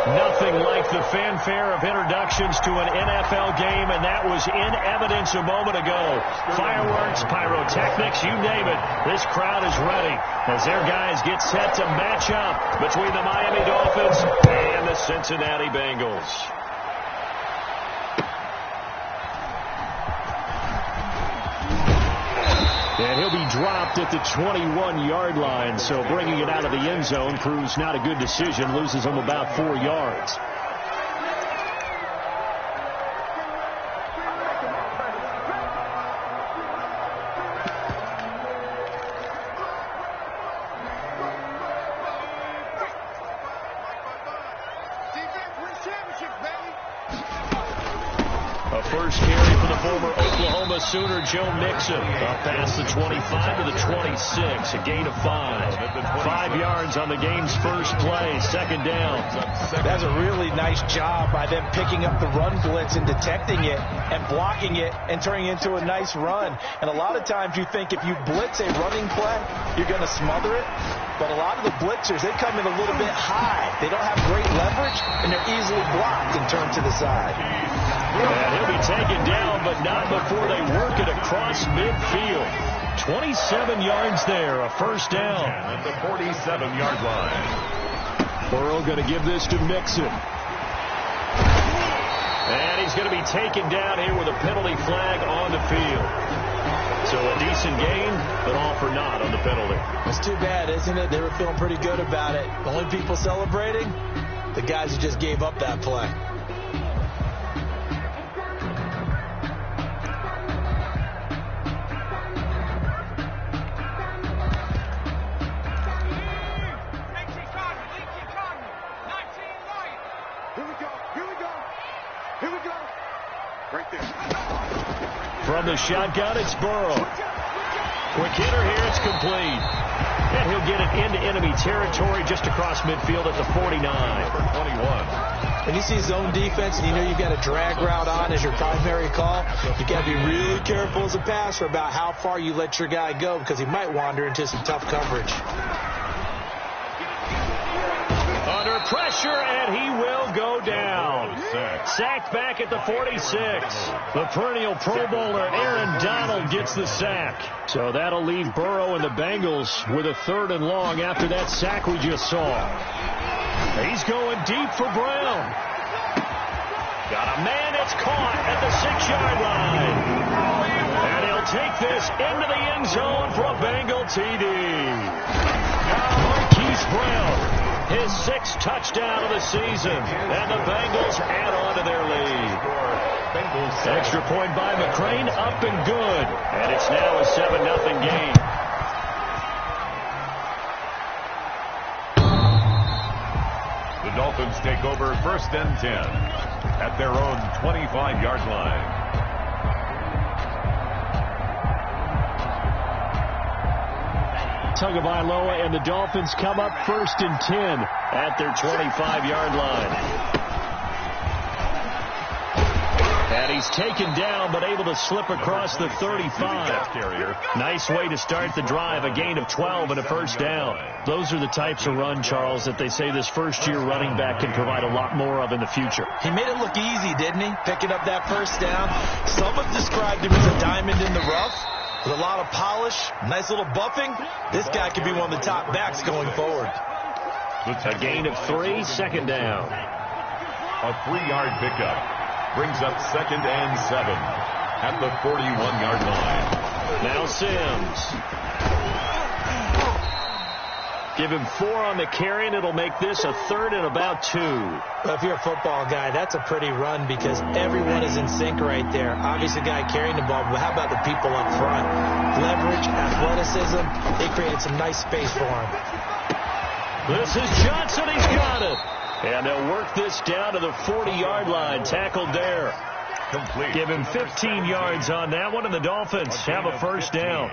Nothing like the fanfare of introductions to an NFL game, and that was in evidence a moment ago. Fireworks, pyrotechnics, you name it. This crowd is ready as their guys get set to match up between the Miami Dolphins and the Cincinnati Bengals. And he'll be dropped at the 21-yard line, so bringing it out of the end zone proves not a good decision, loses him about 4 yards. First carry for the former Oklahoma Sooner, Joe Mixon. Up past the 25 to the 26. A gain of 5. 5 yards on the game's first play. Second down. That's a really nice job by them picking up the run blitz and detecting it and blocking it and turning it into a nice run. And a lot of times you think if you blitz a running play, you're going to smother it. But a lot of the blitzers, they come in a little bit high. They don't have great leverage, and they're easily blocked and turned to the side. And he'll be taken down, but not before they work it across midfield. 27 yards there, a first down. At the 47-yard line. Burrow going to give this to Mixon. And he's going to be taken down here with a penalty flag on the field. So a decent gain, but all for naught on the penalty. It's too bad, isn't it? They were feeling pretty good about it. The only people celebrating, the guys who just gave up that play. From the shotgun, it's Burrow. Quick hitter here, it's complete. And he'll get it into enemy territory just across midfield at the 49. Number 21. When you see zone defense and you know you've got a drag route on as your primary call, you got to be really careful as a passer about how far you let your guy go because he might wander into some tough coverage. Under pressure, and he will go down. Sacked back at the 46. The perennial Pro Bowler Aaron Donald gets the sack. So that'll leave Burrow and the Bengals with a 3rd and long after that sack we just saw. He's going deep for Brown. Got a man, it's caught at the 6-yard line. And he'll take this into the end zone for a Bengal TD. Marquise Brown. His 6th touchdown of the season, and the Bengals add on to their lead. Extra point by McCrane, up and good, and it's now a 7-0 game. The Dolphins take over 1st and 10 at their own 25-yard line. Tagovailoa and the Dolphins come up 1st and 10 at their 25-yard line. And he's taken down, but able to slip across the 35. Nice way to start the drive, a gain of 12 and a first down. Those are the types of run, Charles, that they say this first-year running back can provide a lot more of in the future. He made it look easy, didn't he? Picking up that first down. Some have described him as a diamond in the rough. With a lot of polish, nice little buffing, this guy could be one of the top backs going forward. A gain of 3, second down. A 3-yard pickup brings up 2nd and 7 at the 41-yard line. Now Sims. Give him 4 on the carry, and it'll make this a 3rd and about 2. Well, if you're a football guy, that's a pretty run because everyone is in sync right there. Obviously, the guy carrying the ball, but how about the people up front? Leverage, athleticism, they created some nice space for him. This is Johnson. He's got it. And they'll work this down to the 40-yard line. Tackled there. Complete. Give him 15 yards on that one, and the Dolphins have a first down.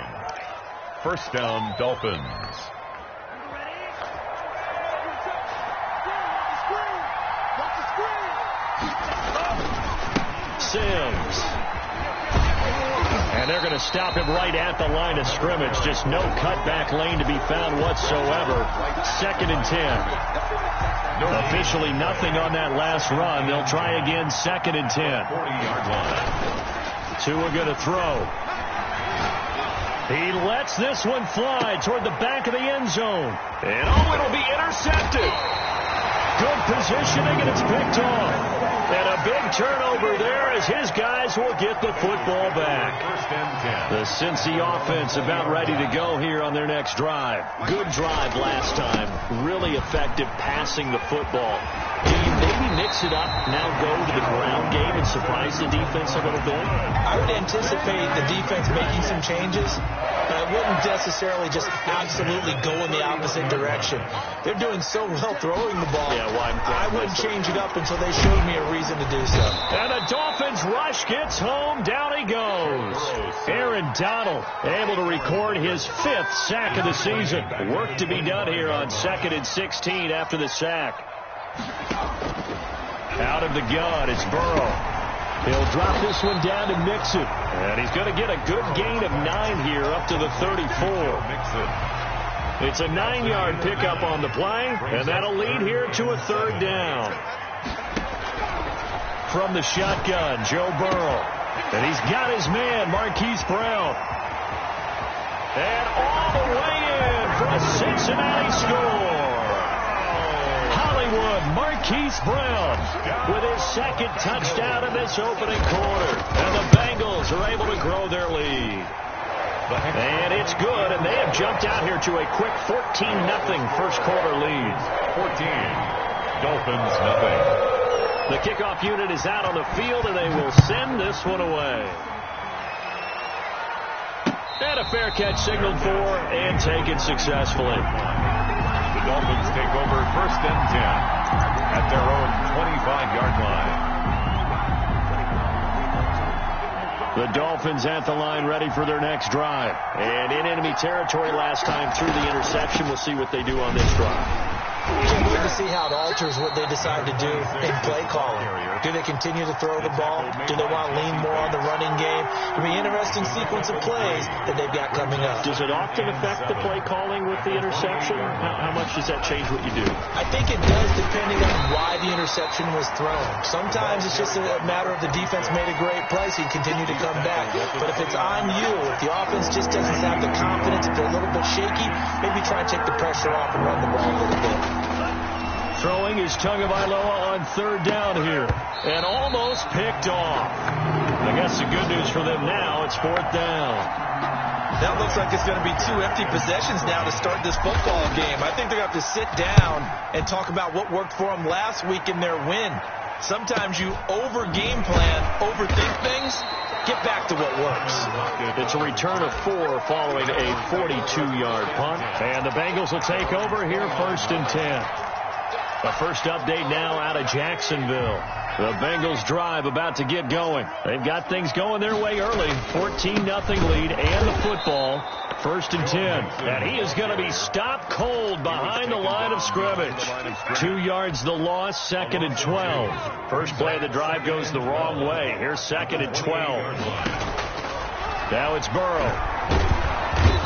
First down, Dolphins. Sims. And they're going to stop him right at the line of scrimmage. Just no cutback lane to be found whatsoever. 2nd and 10. Officially nothing on that last run. They'll try again, 2nd and 10. 40-yard line. Tua going to throw. He lets this one fly toward the back of the end zone. And it'll be intercepted. Good positioning, and it's picked off. And a big turnover there as his guys will get the football back. The Cincy offense about ready to go here on their next drive. Good drive last time. Really effective passing the football. Do you maybe mix it up, now go to the ground game and surprise the defense a little bit? I would anticipate the defense making some changes, but I wouldn't necessarily just absolutely go in the opposite direction. They're doing so well throwing the ball. Yeah, well, I wouldn't change it up until they showed me a reason to do so. And the Dolphins rush gets home. Down he goes. Aaron Donald able to record his 5th sack of the season. Work to be done here on 2nd and 16 after the sack. Out of the gun, it's Burrow. He'll drop this one down to Mixon. And he's going to get a good gain of 9 here up to the 34. It's a 9-yard pickup on the play, and that'll lead here to a 3rd down. From the shotgun, Joe Burrow. And he's got his man, Marquise Brown. And all the way in for a Cincinnati score. Hollywood, Marquise Brown with his 2nd touchdown in this opening quarter. And the Bengals are able to grow their lead. And it's good, and they have jumped out here to a quick 14-0 first quarter lead. 14. Dolphins nothing. The kickoff unit is out on the field, and they will send this one away. And a fair catch signaled for and taken successfully. The Dolphins take over 1st and 10 at their own 25-yard line. The Dolphins at the line ready for their next drive. And in enemy territory last time through the interception. We'll see what they do on this drive. Can't wait to see how it alters what they decide to do in play calling. Do they continue to throw the ball? Do they want to lean more on the running game? It'll be an interesting sequence of plays that they've got coming up. Does it often affect the play calling with the interception? How much does that change what you do? I think it does, depending on why the interception was thrown. Sometimes it's just a matter of the defense made a great play, so you continue to come back. But if it's on you, if the offense just doesn't have the confidence, if they're a little bit shaky, maybe try and take the pressure off and run the ball a little bit. Throwing is Tagovailoa on 3rd down here. And almost picked off. I guess the good news for them now, it's 4th down. That looks like it's going to be 2 empty possessions now to start this football game. I think they're going to have to sit down and talk about what worked for them last week in their win. Sometimes you over-game plan, overthink things. Get back to what works. It's a return of 4 following a 42-yard punt. And the Bengals will take over here 1st and 10. The first update now out of Jacksonville. The Bengals drive about to get going. They've got things going their way early. 14-0 lead and the football. 1st and 10. And he is going to be stopped cold behind the line of scrimmage. 2 yards the loss, 2nd and 12. First play of the drive goes the wrong way. Here's 2nd and 12. Now it's Burrow.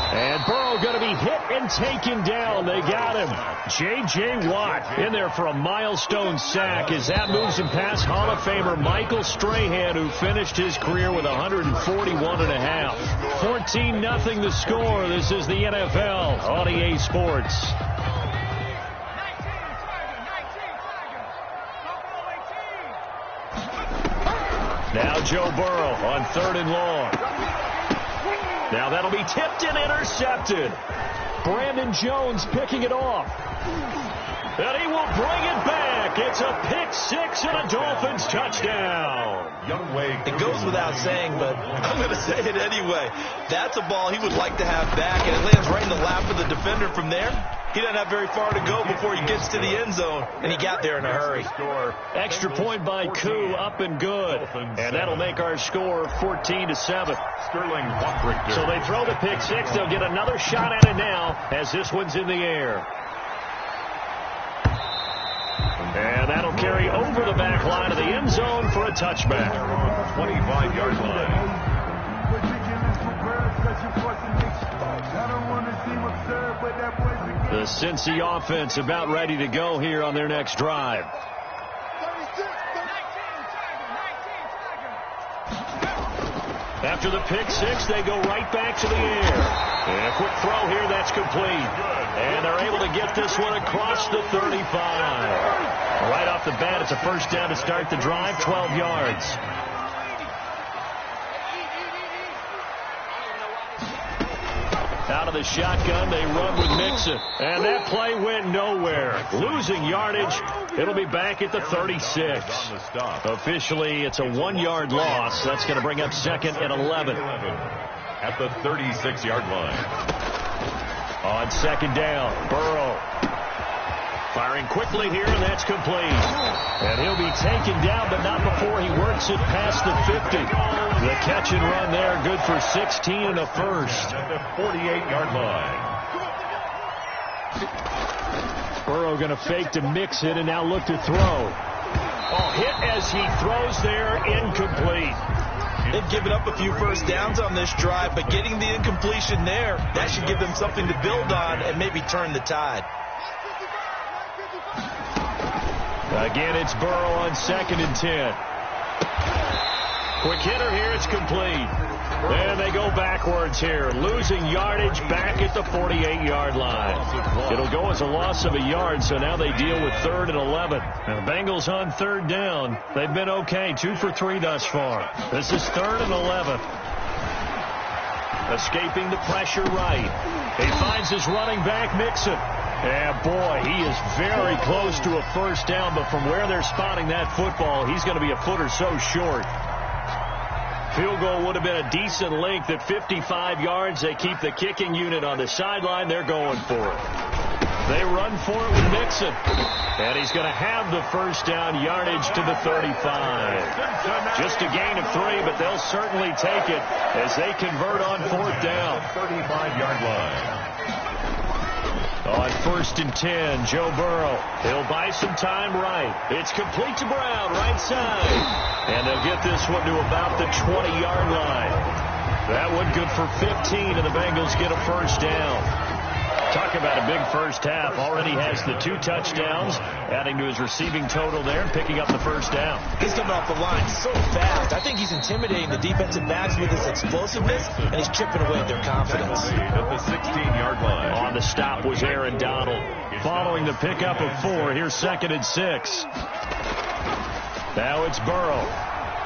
And Burrow going to be hit and taken down. They got him. J.J. Watt in there for a milestone sack as that moves him past Hall of Famer Michael Strahan, who finished his career with 141.5. 14-0 the score. This is the NFL on EA Sports. Now Joe Burrow on 3rd and long. Now that'll be tipped and intercepted. Brandon Jones picking it off. And he will bring it back. It's a pick 6 and a Dolphins touchdown. It goes without saying, but I'm going to say it anyway. That's a ball he would like to have back, and it lands right in the lap of the defender from there. He doesn't have very far to go before he gets to the end zone, and he got there in a hurry. Extra point by Koo, up and good. And that'll make our score 14-7. Sterling Watrichter. So they throw the pick 6. They'll get another shot at it now as this one's in the air. And that'll carry over the back line of the end zone for a touchback. 25-yard line. The Cincy offense about ready to go here on their next drive. After the pick six, they go right back to the air. And a quick throw here, that's complete. And they're able to get this one across the 35. Right off the bat, it's a first down to start the drive, 12 yards. Out of the shotgun, they run with Mixon. And that play went nowhere. Losing yardage. It'll be back at the 36. Officially, it's a 1-yard loss. That's going to bring up second and 11. At the 36-yard line. On second down, Burrow. Firing quickly here, and that's complete. And he'll be taken down, but not before he works it past the 50. The catch and run there, good for 16 and a first. At the 48-yard line. Burrow going to fake to mix it and now look to throw. Oh, hit as he throws there, incomplete. They've given up a few first downs on this drive, but getting the incompletion there, that should give them something to build on and maybe turn the tide. Again, it's Burrow on second and 10. Quick hitter here, it's complete. And they go backwards here, losing yardage back at the 48-yard line. It'll go as a loss of a yard, so now they deal with 3rd and 11. Now the Bengals on 3rd down. They've been okay, 2 for 3 thus far. This is 3rd and 11. Escaping the pressure right. He finds his running back, Mixon. And boy, he is very close to a first down, but from where they're spotting that football, he's going to be a foot or so short. Field goal would have been a decent length at 55 yards. They keep the kicking unit on the sideline. They're going for it. They run for it with Mixon. And he's going to have the first down, yardage to the 35. Just a gain of 3, but they'll certainly take it as they convert on 4th down. 35-yard line. On 1st and 10, Joe Burrow. He'll buy some time right. It's complete to Brown, right side. And they'll get this one to about the 20-yard line. That one good for 15, and the Bengals get a first down. Talk about a big first half. Already has the 2 touchdowns, adding to his receiving total there and picking up the first down. He's coming off the line so fast. I think he's intimidating the defensive backs with his explosiveness, and he's chipping away at their confidence. At the 16-yard line. On the stop was Aaron Donald. Following the pickup of 4, here's 2nd and 6. Now it's Burrow.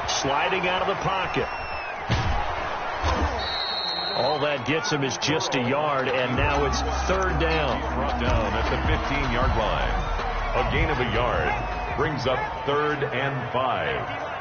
Sliding out of the pocket. All that gets him is just a yard, and now it's 3rd down. Brought down at the 15-yard line. A gain of a yard brings up 3rd and 5.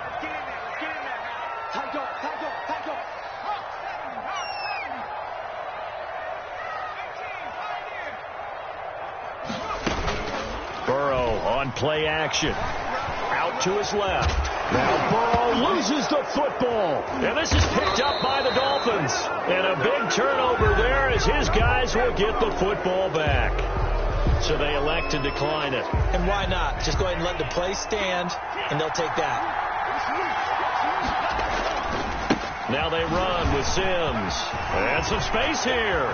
Burrow on play action. Out to his left. Now Burrow loses the football. And this is picked up by the Dolphins. And a big turnover there as his guys will get the football back. So they elect to decline it. And why not? Just go ahead and let the play stand, and they'll take that. Now they run with Sims. And some space here.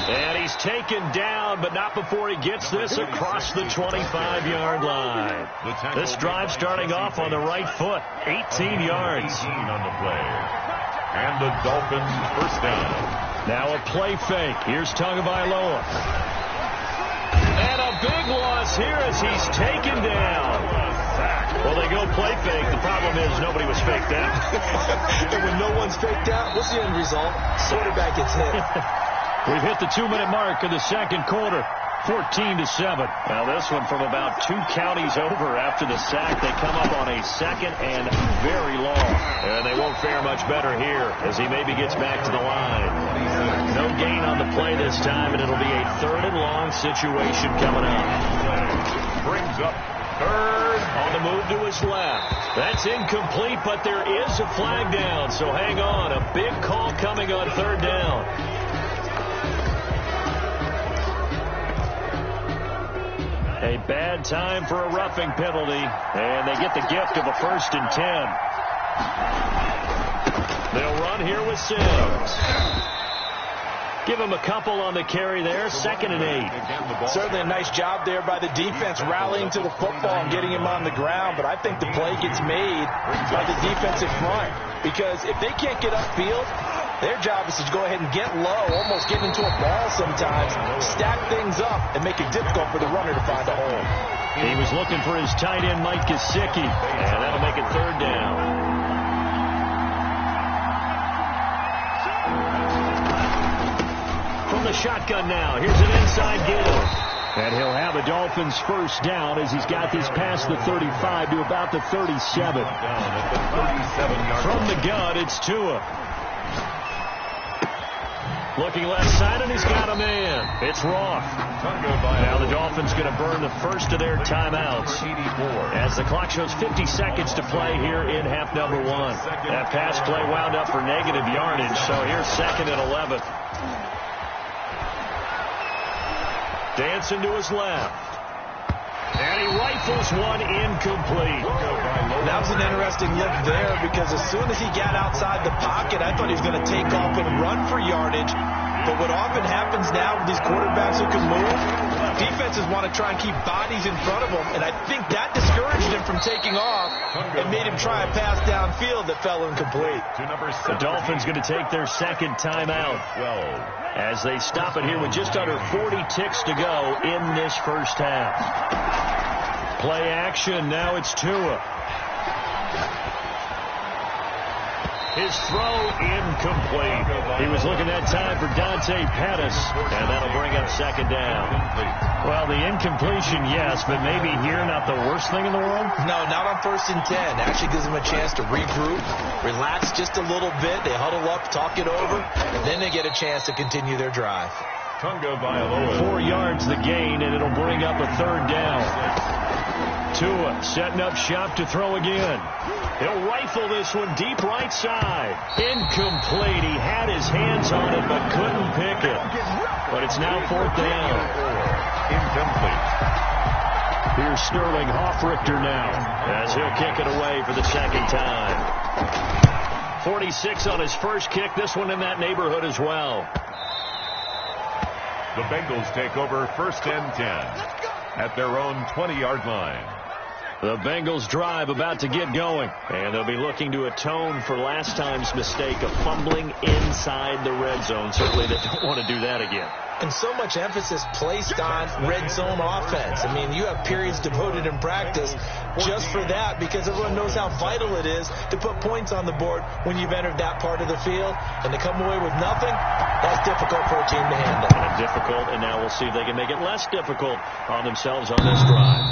And he's taken down, but not before he gets this across the 25-yard line. This drive starting off on the right foot. 18 yards. 18 on the play. And the Dolphins first down. Now a play fake. Here's Tagovailoa. And a big loss here as he's taken down. Well, they go play fake. The problem is nobody was faked out. And when no one's faked out, what's the end result? Quarterback gets hit. We've hit the 2-minute mark of the second quarter. 14-7. Now this one from about 2 counties over after the sack. They come up on a 2nd and very long. And they won't fare much better here as he maybe gets back to the line. No gain on the play this time, and it'll be a 3rd and long situation coming up. Brings up 3rd. On the move to his left. That's incomplete, but there is a flag down. So hang on. A big call coming on 3rd down. A bad time for a roughing penalty, and they get the gift of a 1st and 10. They'll run here with Sims. Give him a couple on the carry there. 2nd and 8. Certainly a nice job there by the defense rallying to the football and getting him on the ground. But I think the play gets made by the defensive front, because if they can't get upfield, their job is to go ahead and get low, almost get into a ball sometimes, stack things up, and make it difficult for the runner to find a hole. He was looking for his tight end, Mike Gesicki, and that'll make it 3rd down. From the shotgun now, here's an inside give. And he'll have a Dolphins 1st down as he's got this past the 35 to about the 37. From the gun, it's Tua. Looking left side, and he's got a man. It's Roth. Now the Dolphins going to burn the first of their timeouts as the clock shows 50 seconds to play here in half number 1. That pass play wound up for negative yardage, so here's 2nd and 11. Dancing to his left. And he rifles one incomplete. That was an interesting look there, because as soon as he got outside the pocket, I thought he was going to take off and run for yardage. But what often happens now with these quarterbacks who can move, defenses want to try and keep bodies in front of them, and I think that discouraged him from taking off and made him try a pass downfield that fell incomplete. The Dolphins going to take their 2nd timeout as they stop it here with just under 40 ticks to go in this 1st half. Play action. Now it's Tua. His throw incomplete. He was looking that time for Dante Pettis, and that'll bring up 2nd down. Well, the incompletion, yes, but maybe here not the worst thing in the world? No, not on 1st and 10. Actually gives them a chance to regroup, relax just a little bit. They huddle up, talk it over, and then they get a chance to continue their drive. 4 yards the gain, and it'll bring up a 3rd down. Tua setting up shop to throw again. He'll rifle this one deep right side. Incomplete. He had his hands on it but couldn't pick it. But it's now 4th down. Incomplete. Here's Sterling Hoffrichter now as he'll kick it away for the 2nd time. 46 on his first kick. This one in that neighborhood as well. The Bengals take over 1st and 10 at their own 20-yard line. The Bengals drive about to get going, and they'll be looking to atone for last time's mistake of fumbling inside the red zone. Certainly they don't want to do that again. And so much emphasis placed on red zone offense. I mean, you have periods devoted in practice just for that, because everyone knows how vital it is to put points on the board when you've entered that part of the field. And to come away with nothing, that's difficult for a team to handle. And difficult, and now we'll see if they can make it less difficult on themselves on this drive.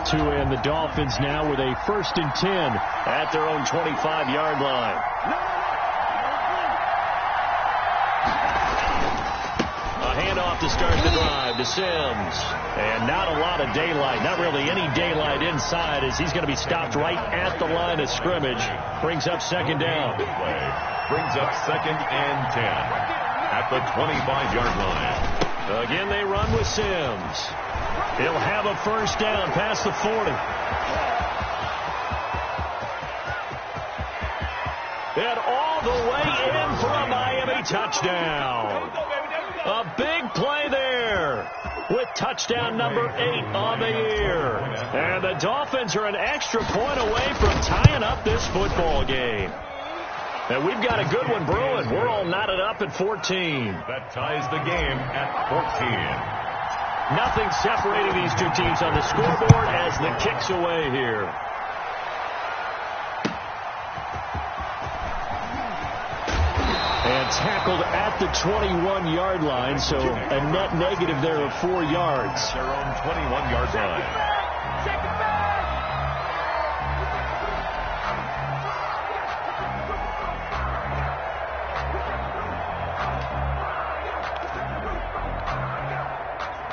Tua and the Dolphins now with a 1st and 10 at their own 25-yard line. A handoff to start the drive to Sims. And not a lot of daylight, not really any daylight inside, as he's going to be stopped right at the line of scrimmage. Brings up 2nd down. Brings up 2nd and 10 at the 25-yard line. Again, they run with Sims. He'll have a 1st down past the 40. And all the way in for a Miami touchdown. A big play there with touchdown number 8 on the year. And the Dolphins are an extra point away from tying up this football game. And we've got a good one brewing. We're all knotted up at 14. That ties the game at 14. Nothing separating these two teams on the scoreboard as the kick's away here. And tackled at the 21-yard line, so a net negative there of 4 yards. Their own 21-yard line.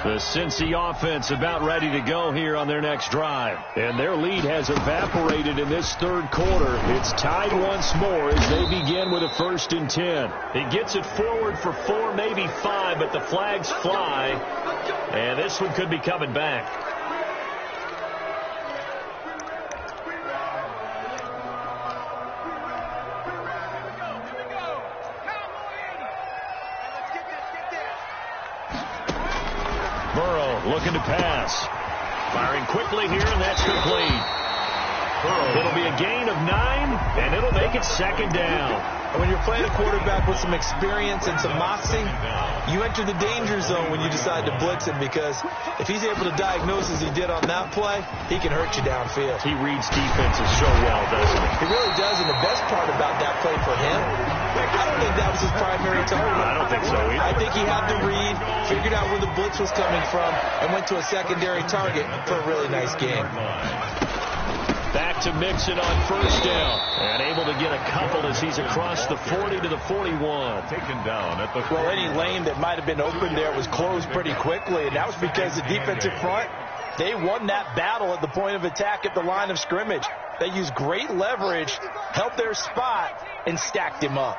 The Cincy offense about ready to go here on their next drive. And their lead has evaporated in this 3rd quarter. It's tied once more as they begin with a 1st and 10. He gets it forward for 4, maybe 5, but the flags fly. And this one could be coming back. Burrow looking to pass. Firing quickly here, and that's complete. It'll be a gain of 9, and it'll make it second down. When you're playing a quarterback with some experience and some moxie, you enter the danger zone when you decide to blitz him, because if he's able to diagnose as he did on that play, he can hurt you downfield. He reads defenses so well, doesn't he? He really does, and the best part about that play for him, I don't think that was his primary target. I don't think so either. I think he had the read, figured out where the blitz was coming from, and went to a secondary target for a really nice game. Back to Mixon on first down. And able to get a couple as he's across the 40 to the 41. Taken down at the... Well, any lane that might have been open there was closed pretty quickly, and that was because the defensive front, they won that battle at the point of attack at the line of scrimmage. They used great leverage, held their spot, and stacked him up.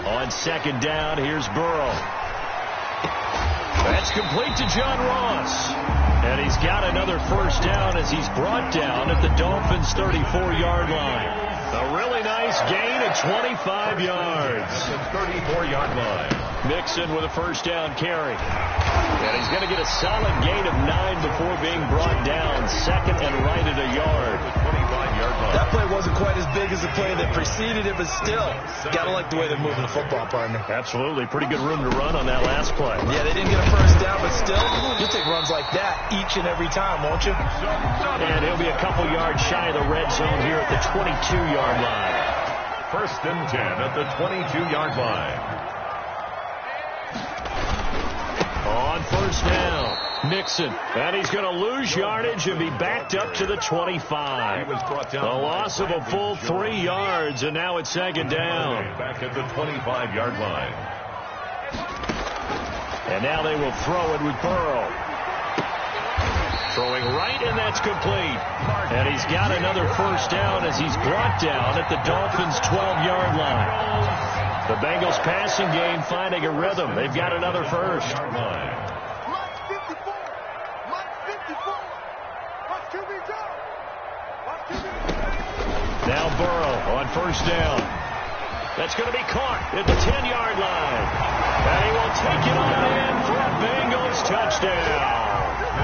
On second down, here's Burrow. That's complete to John Ross. And he's got another first down as he's brought down at the Dolphins' 34-yard line. A really nice gain at 25 yards. 34-yard line. Mixon with a first down carry. And he's going to get a solid gain of 9 before being brought down. Second and right at a yard. 25-yard line. That play wasn't quite as big as the play that preceded it, but still, got to like the way they're moving the football, partner. Absolutely. Pretty good room to run on that last play. Yeah, they didn't get a first down, but still, you'll take runs like that each and every time, won't you? And he'll be a couple yards shy of the red zone here at the 22-yard line. First and 10 at the 22-yard line. On first down, Mixon. And he's going to lose yardage and be backed up to the 25. A loss of a full 3 yards, and now it's second down. Back at the 25-yard line. And now they will throw it with Burrow. Throwing right, and that's complete. And he's got another first down as he's brought down at the Dolphins' 12-yard line. The Bengals passing game finding a rhythm. They've got another first. Now Burrow on first down. That's going to be caught at the 10-yard line. And he will take it on in for a Bengals touchdown.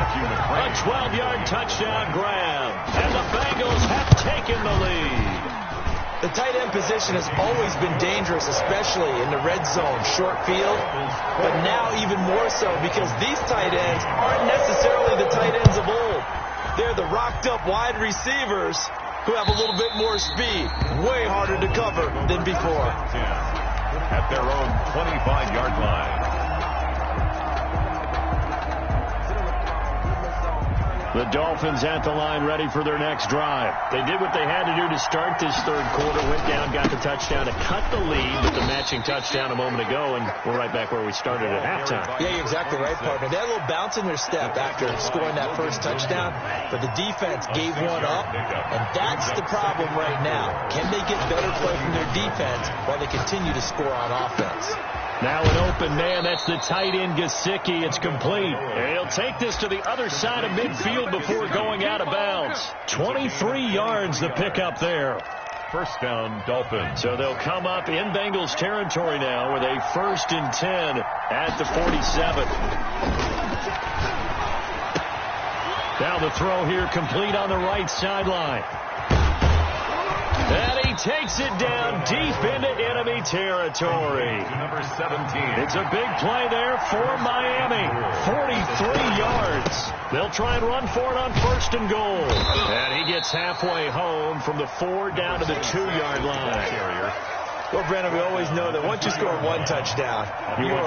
A 12-yard touchdown grab. And the Bengals have taken the lead. The tight end position has always been dangerous, especially in the red zone, short field. But now even more so because these tight ends aren't necessarily the tight ends of old. They're the rocked-up wide receivers who have a little bit more speed. Way harder to cover than before. At their own 25-yard line. The Dolphins at the line ready for their next drive. They did what they had to do to start this third quarter. Went down, got the touchdown to cut the lead with the matching touchdown a moment ago, and we're right back where we started at halftime. Yeah, you're exactly right, partner. They had a little bounce in their step after scoring that first touchdown, but the defense gave one up, and that's the problem right now. Can they get better play from their defense while they continue to score on offense? Now an open man, that's the tight end Gesicki. It's complete. And he'll take this to the other side of midfield before going out of bounds. 23 yards the pickup there. First down, Dolphins. So they'll come up in Bengals territory now with a 1st and 10 at the 47. Now the throw here complete on the right sideline. And he takes it down deep into enemy territory. Number 17. It's a big play there for Miami. 43 yards. They'll try and run for it on 1st and goal. And he gets halfway home from the 4 down to the 2-yard line. Well, Brandon, we always know that once you score one touchdown, you're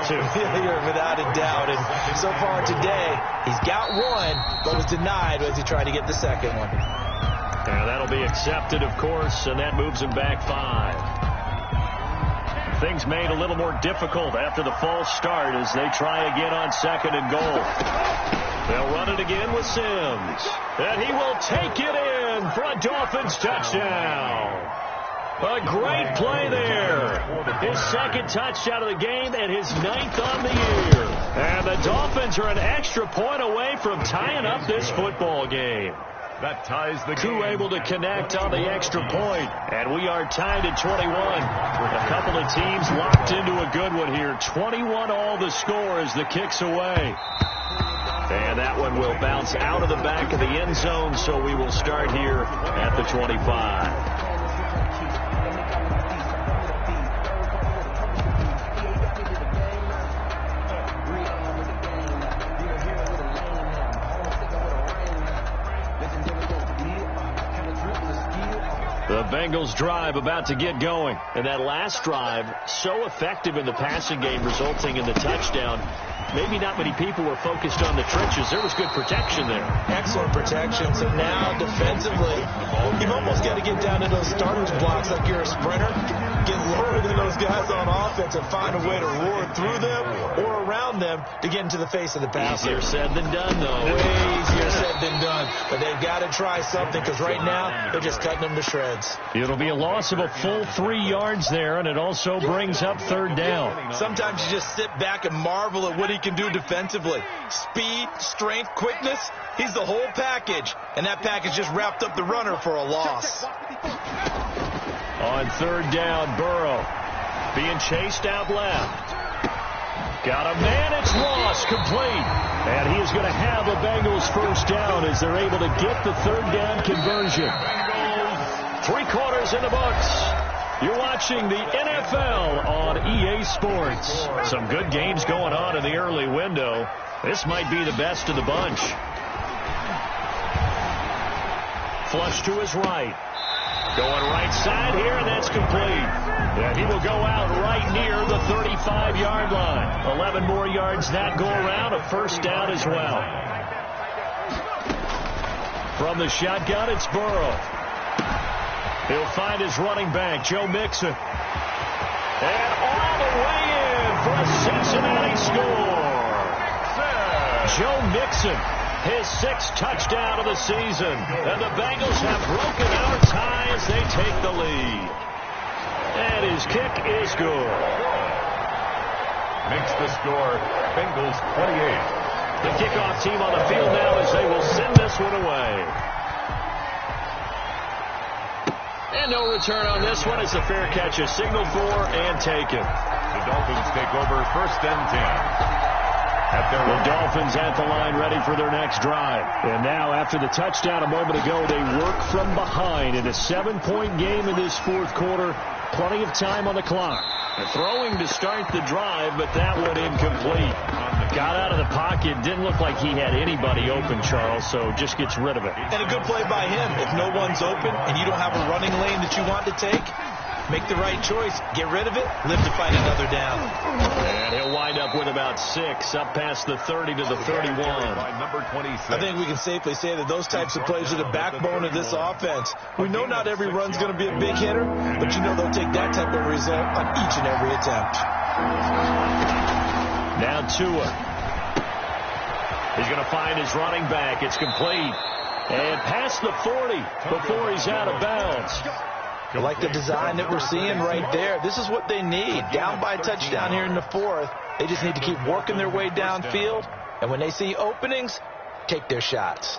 without a doubt. And so far today, he's got one, but was denied as he tried to get the second one. And that'll be accepted, of course, and that moves him back 5. Things made a little more difficult after the false start as they try again on 2nd and goal. They'll run it again with Sims. And he will take it in for a Dolphins touchdown. A great play there. His 2nd touchdown of the game and his 9th on the year. And the Dolphins are an extra point away from tying up this football game. That ties the Two game. able to connect on the extra point, and we are tied at 21. A couple of teams locked into a good one here. 21 all the score as the kick's away. And that one will bounce out of the back of the end zone, so we will start here at the 25. The Bengals drive about to get going. And that last drive, so effective in the passing game, resulting in the touchdown. Maybe not many people were focused on the trenches. There was good protection there. Excellent protection. So now defensively, you've almost got to get down to those starters blocks like you're a sprinter. Get lower than those guys on offense and find a way to roar through them or around them to get into the face of the passer. Easier said than done, though. Way easier said than done. But they've got to try something because right now they're just cutting them to shreds. It'll be a loss of a full 3 yards there, and it also brings up third down. Sometimes you just sit back and marvel at what he can do defensively. Speed, strength, quickness, he's the whole package. And that package just wrapped up the runner for a loss. On third down, Burrow being chased out left. Got a man, it's lost, complete. And he is going to have a Bengals first down as they're able to get the third down conversion. 3 quarters in the books. You're watching the NFL on EA Sports. Some good games going on in the early window. This might be the best of the bunch. Flush to his right. Going right side here, and that's complete. And he will go out right near the 35-yard line. 11 more yards that go around, a first down as well. From the shotgun, it's Burrow. He'll find his running back, Joe Mixon. And all the way in for a Cincinnati score. Joe Mixon, his 6th touchdown of the season. And the Bengals have broken our tie as they take the lead. And his kick is good. Makes the score Bengals 28. The kickoff team on the field now as they will send this one away. And no return on this one. It's a fair catch, a signal for and taken. The Dolphins take over first and 10. The Dolphins at the line ready for their next drive. And now after the touchdown a moment ago, they work from behind in a 7-point game in this fourth quarter. Plenty of time on the clock. They're throwing to start the drive, but that one incomplete. Got out of the pocket. Didn't look like he had anybody open, Charles, so just gets rid of it. And a good play by him. If no one's open and you don't have a running lane that you want to take, make the right choice. Get rid of it. Live to fight another down. And he'll wind up with about 6, up past the 30 to the 31. Number 26. I think we can safely say that those types of plays are the backbone of this offense. We know not every run's going to be a big hitter, but you know they'll take that type of result on each and every attempt. Now Tua. He's going to find his running back. It's complete. And past the 40 before he's out of bounds. I like the design that we're seeing right there. This is what they need. Down by a touchdown here in the 4th. They just need to keep working their way downfield. And when they see openings, take their shots.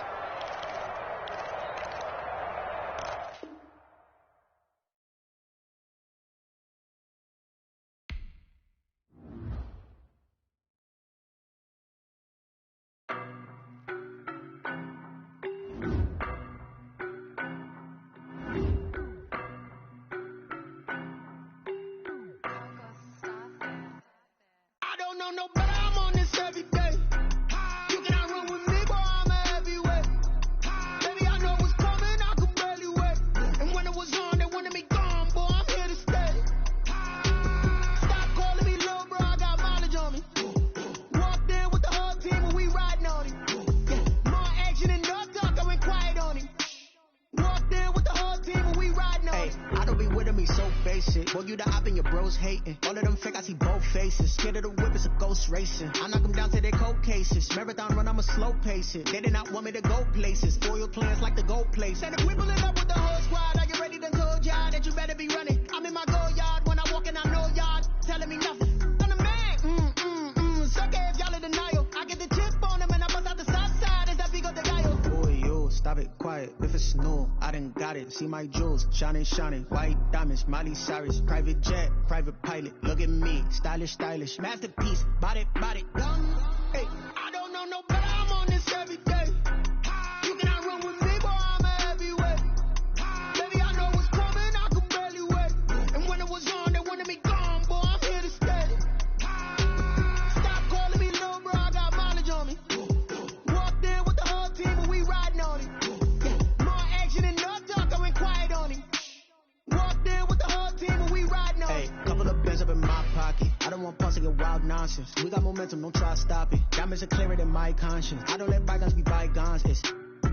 Boy, you the op and your bros hating. All of them fake, I see both faces. Scared of the whip, it's a ghost racing. I knock them down to their cold cases. Marathon run, I'ma slow pace it. They did not want me to go places. Foil plans like the gold place. And if we pulling up with the whole squad, are you ready to told y'all that you better be running? I'm in my go yard. When I walk in, I know y'all telling me nothing. I'm the man. Suck if y'all in denial. I get the chip on them and I bust out the south side. Is that big of the guy? Boy, yo, stop it, quiet. it's new, I done got it. See my jewels, shining, shining. White diamonds, Miley Cyrus. Private jet, private pilot. Look at me, stylish, stylish. Masterpiece, body, body. Hey, I don't know no better, I'm on this every day. You cannot run with me, boy, I'm a heavyweight. Baby, I know what's coming, I can barely wait. And when it was on, they wanted me gone, boy, I'm here to stay. Stop calling me little bro, I got mileage on me. Walked in with the whole team and we riding on it. More action and no talk, I went quiet on him. Walked in with the whole team and we riding on it. Hey, couple of bands up in my pocket. I don't want pause to get wild nonsense. We got momentum, don't try to stop it. Diamonds are clearer than my conscience. I don't let bygones be bygones.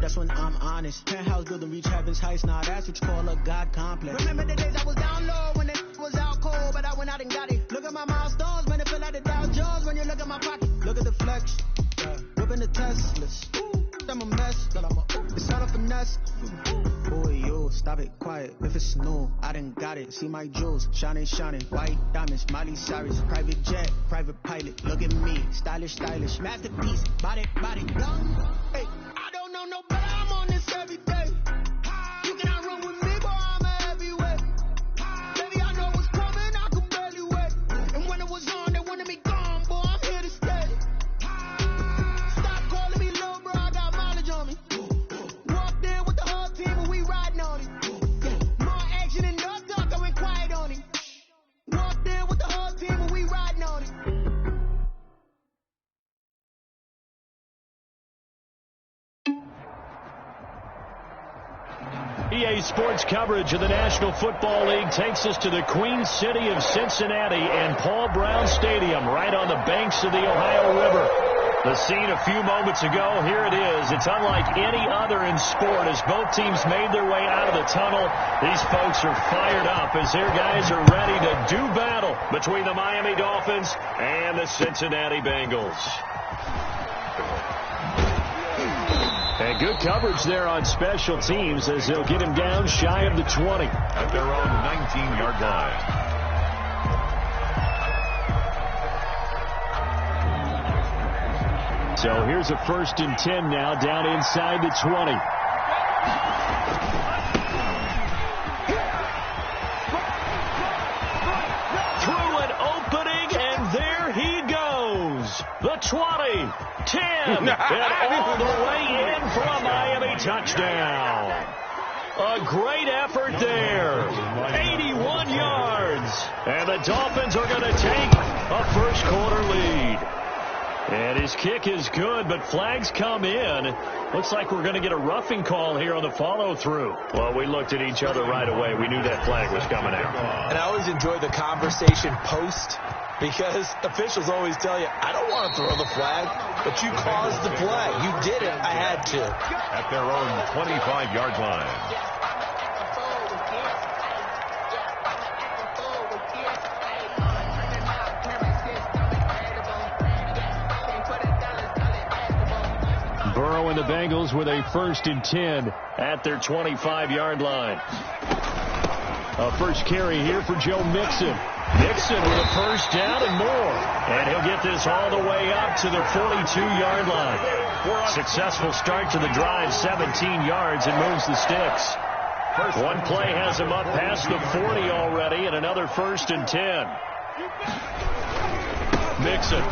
That's when I'm honest. Penthouse building, reach heaven's heights. Nah, that's what you call a God complex. Remember the days I was down low when it was out cold, but I went out and got it. Look at my milestones, man, it feel like the Dow Jones when you look at my pocket. Look at the flex, whipping the Teslas. I'm a mess, but it's all a finesse. Boy, you, stop it, quiet. If it's new, I done got it. See my jewels, shining, shining. White diamonds, Miley Cyrus. Private jet, private pilot. Look at me, stylish, stylish. Masterpiece, body, body. Hey, I don't know no better, I'm on this every day. You cannot run with me, boy, I'm a heavyweight. Baby, I know what's coming, I can barely wait. And when it was on, they wanted me gone, boy, I'm here to stay. Stop calling me little bro, I got mileage on me. Walked in with the whole team and we riding on it. More action and no talk, I went quiet on him. Walked in with the whole team and we riding on it. EA Sports coverage of the National Football League takes us to the Queen City of Cincinnati and Paul Brown Stadium right on the banks of the Ohio River. The scene a few moments ago, here it is. It's unlike any other in sport as both teams made their way out of the tunnel. These folks are fired up as their guys are ready to do battle between the Miami Dolphins and the Cincinnati Bengals. And good coverage there on special teams as they'll get him down shy of the 20. At their own 19-yard line. So here's a 1st and 10 now down inside the 20. Through an opening, and there he goes. The 20, 10, and all the way in for a Miami touchdown. A great effort there. 81 yards. And the Dolphins are going to take a first quarter lead. And his kick is good, but flags come in. Looks like we're going to get a roughing call here on the follow-through. Well, we looked at each other right away. We knew that flag was coming out. And I always enjoy the conversation post because officials always tell you, I don't want to throw the flag, but you caused the play. You did it. I had to. At their own 25-yard line. Burrow and the Bengals with a 1st and 10 at their 25-yard line. A first carry here for Joe Mixon. Mixon with a first down and more. And he'll get this all the way up to the 42-yard line. Successful start to the drive, 17 yards, and moves the sticks. One play has him up past the 40 already, and another 1st and 10. Mixon.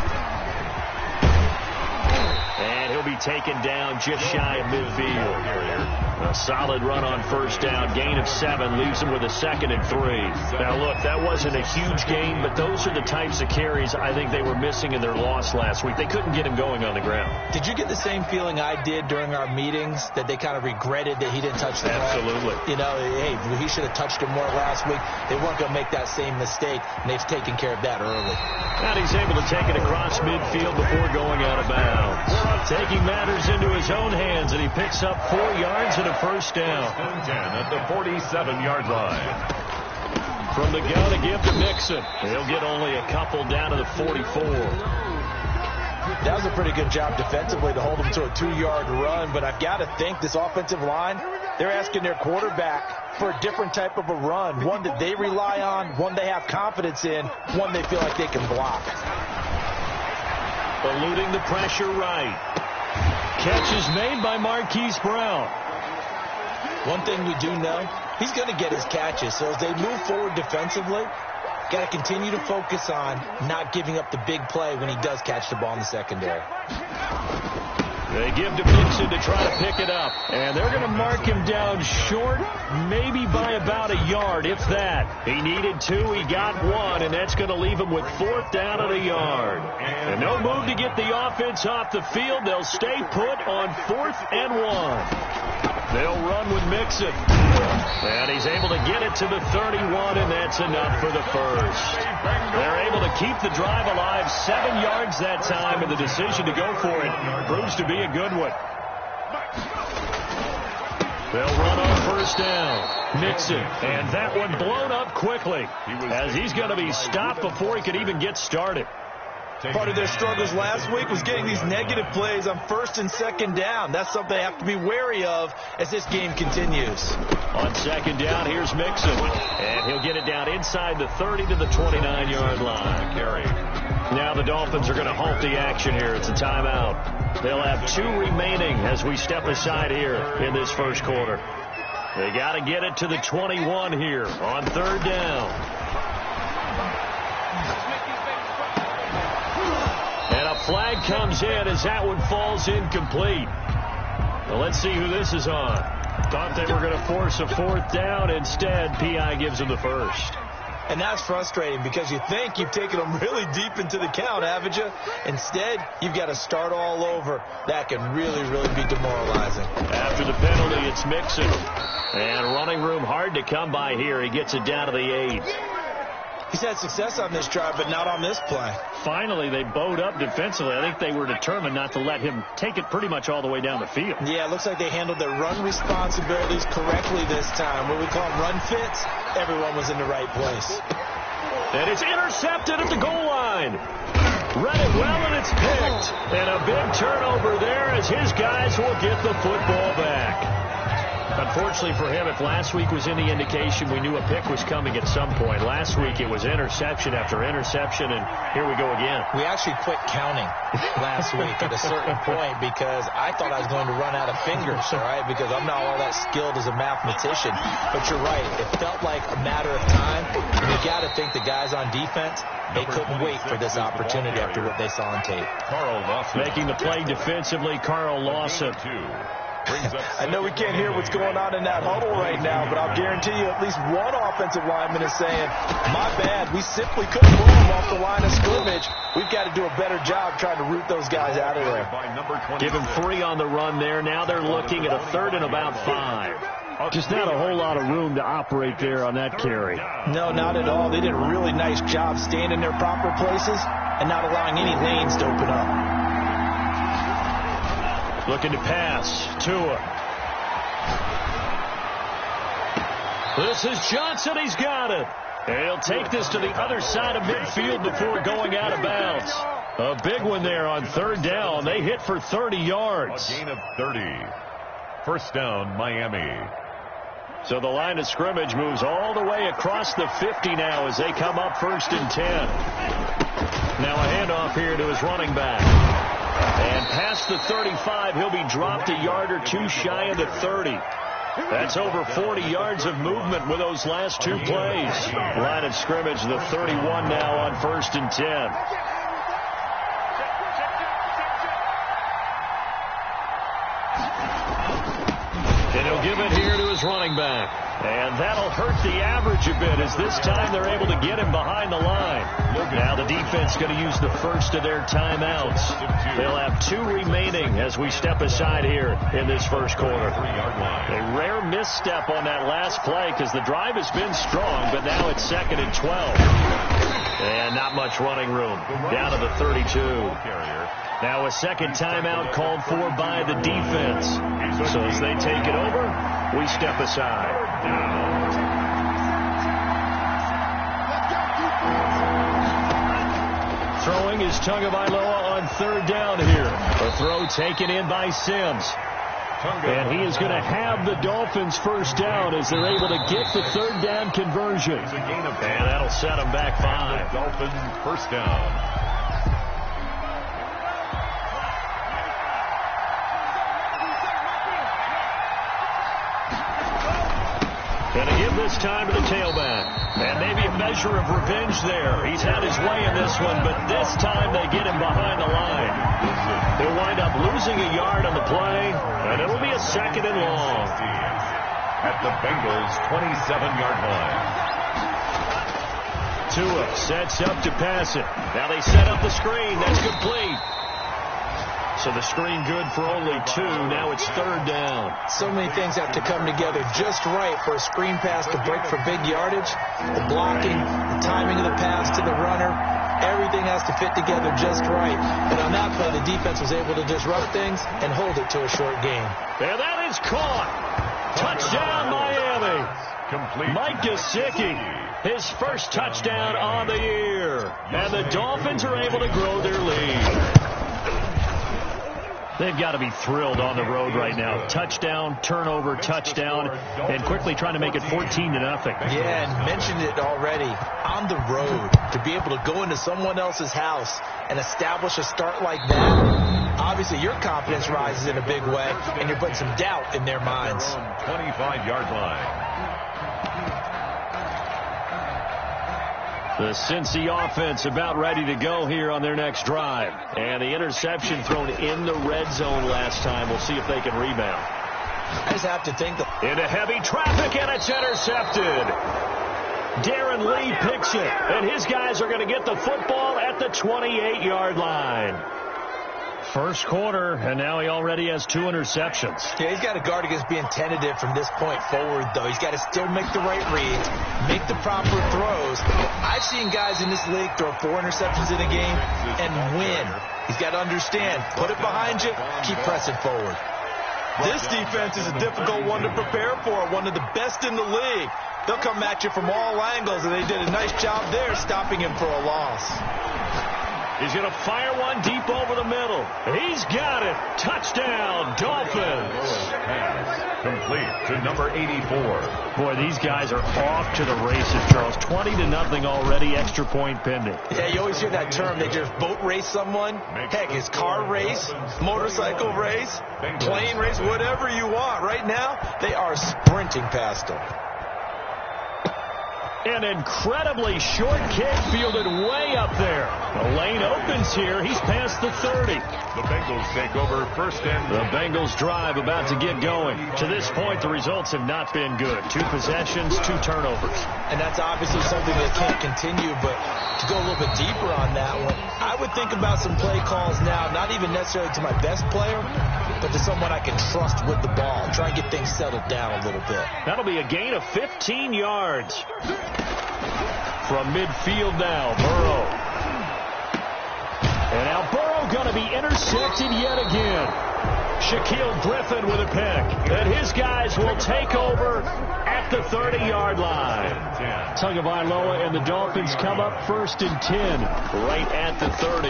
And he'll be taken down just shy of midfield. A solid run on first down. Gain of 7 leaves him with a 2nd and 3. Now, look, that wasn't a huge gain, but those are the types of carries I think they were missing in their loss last week. They couldn't get him going on the ground. Did you get the same feeling I did during our meetings, that they kind of regretted that he didn't touch the ball? Absolutely. You know, hey, he should have touched him more last week. They weren't going to make that same mistake, and they've taken care of that early. And he's able to take it across midfield before going out of bounds. Taking matters into his own hands, and he picks up 4 yards and a first down. 10 at the 47-yard line. From the gun to give to Mixon. He'll get only a couple down to the 44. That was a pretty good job defensively to hold him to a 2-yard run, but I've got to think this offensive line, they're asking their quarterback for a different type of a run, one that they rely on, one they have confidence in, one they feel like they can block. Eluding the pressure right. Catch is made by Marquise Brown. One thing we do know, he's going to get his catches. So as they move forward defensively, got to continue to focus on not giving up the big play when he does catch the ball in the secondary. They give to Mixon to try to pick it up. And they're going to mark him down short, maybe by about a yard, if that. He needed 2, he got 1, and that's going to leave him with 4th down at a yard. And no move to get the offense off the field. They'll stay put on 4th and 1. They'll run with Mixon. And he's able to get it to the 31, and that's enough for the first. They're able to keep the drive alive, 7 yards that time, and the decision to go for it proves to be a good one. They'll run on 1st down. Mixon, and that one blown up quickly, as he's going to be stopped before he could even get started. Part of their struggles last week was getting these negative plays on 1st and 2nd down. That's something they have to be wary of as this game continues. On 2nd down, here's Mixon. And he'll get it down inside the 30 to the 29-yard line. Now the Dolphins are going to halt the action here. It's a timeout. They'll have 2 remaining as we step aside here in this first quarter. They got to get it to the 21 here on 3rd down. Flag comes in as that one falls incomplete. Well, let's see who this is on. Thought they were going to force a 4th down. Instead, P.I. gives them the first. And that's frustrating because you think you've taken them really deep into the count, haven't you? Instead, you've got to start all over. That can really, really be demoralizing. After the penalty, it's Mixon. And running room hard to come by here. He gets it down to the 8. He's had success on this drive, but not on this play. Finally, they bowed up defensively. I think they were determined not to let him take it pretty much all the way down the field. Yeah, it looks like they handled their run responsibilities correctly this time. What we call them run fits, everyone was in the right place. And it's intercepted at the goal line. Read it well, and it's picked. And a big turnover there as his guys will get the football back. Unfortunately for him, if last week was any indication, we knew a pick was coming at some point. Last week it was interception after interception, and here we go again. We actually quit counting last week at a certain point because I thought I was going to run out of fingers, all right, because I'm not all that skilled as a mathematician. But you're right. It felt like a matter of time. And you got to think the guys on defense, they couldn't wait for this opportunity after what they saw on tape. Carl Lawson. Making the play defensively, Carl Lawson. I know we can't hear what's going on in that huddle right now, but I'll guarantee you at least one offensive lineman is saying, my bad, we simply couldn't move them off the line of scrimmage. We've got to do a better job trying to root those guys out of there. Give him 3 on the run there. Now they're looking at a 3rd and about 5. Just not a whole lot of room to operate there on that carry. No, not at all. They did a really nice job staying in their proper places and not allowing any lanes to open up. Looking to pass. Tua. This is Johnson. He's got it. And he'll take this to the other side of midfield before going out of bounds. A big one there on 3rd down. They hit for 30 yards. A gain of 30. 1st down, Miami. So the line of scrimmage moves all the way across the 50 now as they come up 1st and 10. Now a handoff here to his running back. And past the 35, he'll be dropped a yard or 2 shy of the 30. That's over 40 yards of movement with those last 2 plays. Line of scrimmage, the 31 now on 1st and 10. And he'll give it here to his running back. And that'll hurt the average a bit as this time they're able to get him behind the line. Now the defense going to use the first of their timeouts. They'll have 2 remaining as we step aside here in this first quarter. A rare misstep on that last play because the drive has been strong, but now it's 2nd and 12. And not much running room. Down to the 32. Now a second timeout called for by the defense. So as they take it over, we step aside. Throwing is Tagovailoa on 3rd down here. A throw taken in by Sims. And he is going to have the Dolphins 1st down as they're able to get the 3rd down conversion. And that'll set them back 5. Dolphins 1st down. this time to the tailback. And maybe a measure of revenge there. He's had his way in this one, but this time they get him behind the line. He'll wind up losing a yard on the play, and it'll be a 2nd and long. At the Bengals' 27-yard line. Tua sets up to pass it. Now they set up the screen. That's complete. So the screen good for only 2. Now it's 3rd down. So many things have to come together just right for a screen pass to break for big yardage. The blocking, the timing of the pass to the runner, everything has to fit together just right. But on that play, the defense was able to disrupt things and hold it to a short game. And that is caught. Touchdown, Miami. Complete. Mike Gesicki, his first touchdown on the year. And the Dolphins are able to grow their lead. They've got to be thrilled on the road right now. Touchdown, turnover, touchdown, and quickly trying to make it 14-0. Yeah, and mentioned it already. On the road, to be able to go into someone else's house and establish a start like that, obviously your confidence rises in a big way, and you're putting some doubt in their minds. 25-yard line. The Cincy offense about ready to go here on their next drive. And the interception thrown in the red zone last time. We'll see if they can rebound. I just have to think into heavy traffic, and it's intercepted. Darren Lee picks it, and his guys are going to get the football at the 28-yard line. First quarter, and now he already has 2 interceptions. Yeah, he's got to guard against being tentative from this point forward, though. He's got to still make the right reads, make the proper throws. I've seen guys in this league throw 4 interceptions in a game and win. He's got to understand, put it behind you, keep pressing forward. This defense is a difficult one to prepare for, one of the best in the league. They'll come at you from all angles, and they did a nice job there stopping him for a loss. He's going to fire one deep over the middle. He's got it. Touchdown, Dolphins. Pass complete to number 84. Boy, these guys are off to the races, Charles. 20-0 already, extra point pending. Yeah, you always hear that term. They just boat race someone. Heck, it's car race, motorcycle race, plane race, whatever you want. Right now, they are sprinting past them. An incredibly short kick fielded way up there. The lane opens here. He's past the 30. The Bengals take over first and... The Bengals drive about to get going. To this point, the results have not been good. 2 possessions, 2 turnovers. And that's obviously something that can't continue, but to go a little bit deeper on that one, I would think about some play calls now, not even necessarily to my best player, but to someone I can trust with the ball. Try and get things settled down a little bit. That'll be a gain of 15 yards. From midfield now, Burrow. And now Burrow going to be intercepted yet again. Shaquille Griffin with a pick. And his guys will take over at the 30-yard line. Tagovailoa and the Dolphins come up 1st and 10, right at the 30.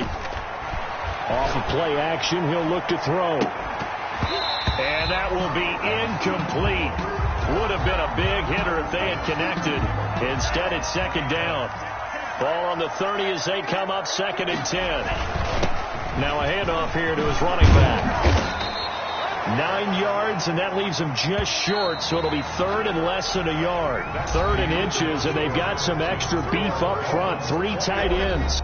Off of play action, he'll look to throw. And that will be incomplete. Would have been a big hitter if they had connected. Instead, it's 2nd down. Ball on the 30 as they come up 2nd and 10. Now a handoff here to his running back. 9 yards, and that leaves him just short, so it'll be 3rd and less than a yard. 3rd and inches, and they've got some extra beef up front. 3 tight ends.